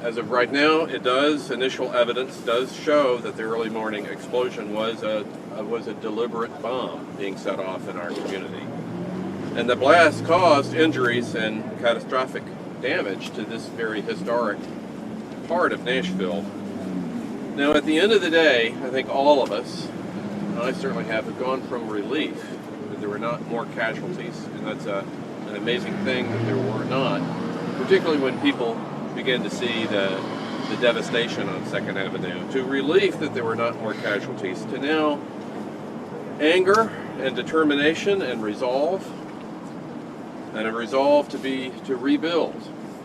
As of right now, it does. Initial evidence does show that the early morning explosion was a deliberate bomb being set off in our community. And the blast caused injuries and catastrophic damage to this very historic part of Nashville. Now, at the end of the day, I think all of us, and I certainly have gone from relief that there were not more casualties, and that's an amazing thing that there were not, particularly when people began to see the devastation on 2nd Avenue, to relief that there were not more casualties, to now anger and determination and resolve, and a resolve to rebuild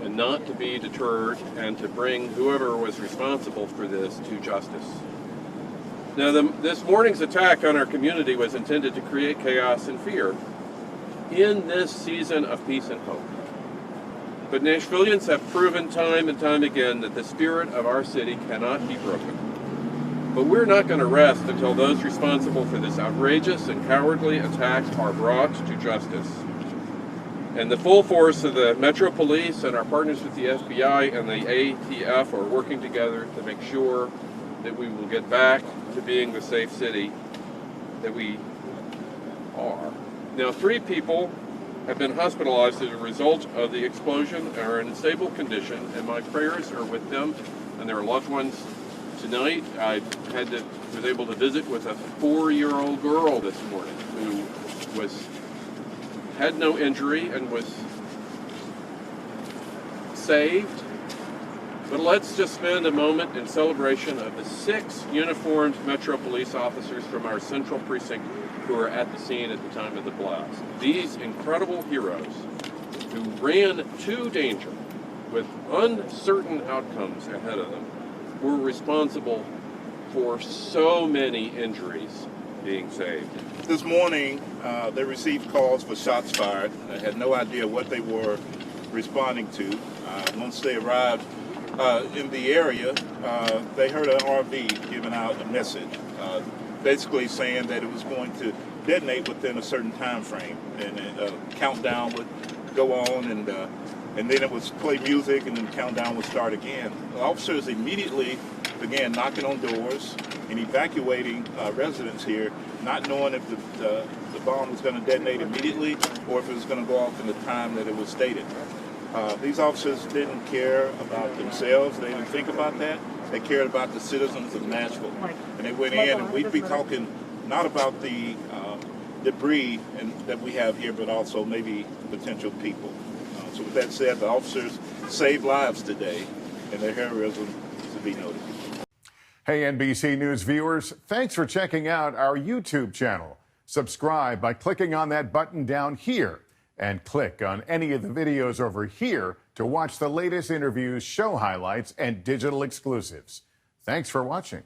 and not to be deterred, and to bring whoever was responsible for this to justice. Now, this morning's attack on our community was intended to create chaos and fear in this season of peace and hope. But Nashvillians have proven time and time again that the spirit of our city cannot be broken. But we're not going to rest until those responsible for this outrageous and cowardly attack are brought to justice. And the full force of the Metro Police and our partners with the FBI and the ATF are working together to make sure that we will get back to being the safe city that we are. Now, 3 people have been hospitalized as a result of the explosion, are in stable condition, and my prayers are with them and their loved ones. Tonight, I was able to visit with a 4-year-old girl this morning who had no injury and was saved. But let's just spend a moment in celebration of the 6 uniformed Metro Police officers from our Central Precinct who were at the scene at the time of the blast. These incredible heroes who ran to danger with uncertain outcomes ahead of them were responsible for so many injuries being saved. This morning, they received calls for shots fired. I had no idea what they were responding to. Once they arrived in the area, they heard an RV giving out a message, basically saying that it was going to detonate within a certain time frame, and a countdown would go on, and then it would play music, and then the countdown would start again. The officers immediately began knocking on doors and evacuating residents here, not knowing if the bomb was going to detonate immediately or if it was going to go off in the time that it was stated. These officers didn't care about themselves. They didn't think about that. They cared about the citizens of Nashville. And they went in, and we'd be talking not about the debris that we have here, but also maybe potential people. So with that said, the officers saved lives today, and their heroism is to be noted. Hey, NBC News viewers, thanks for checking out our YouTube channel. Subscribe by clicking on that button down here, and click on any of the videos over here to watch the latest interviews, show highlights, and digital exclusives. Thanks for watching.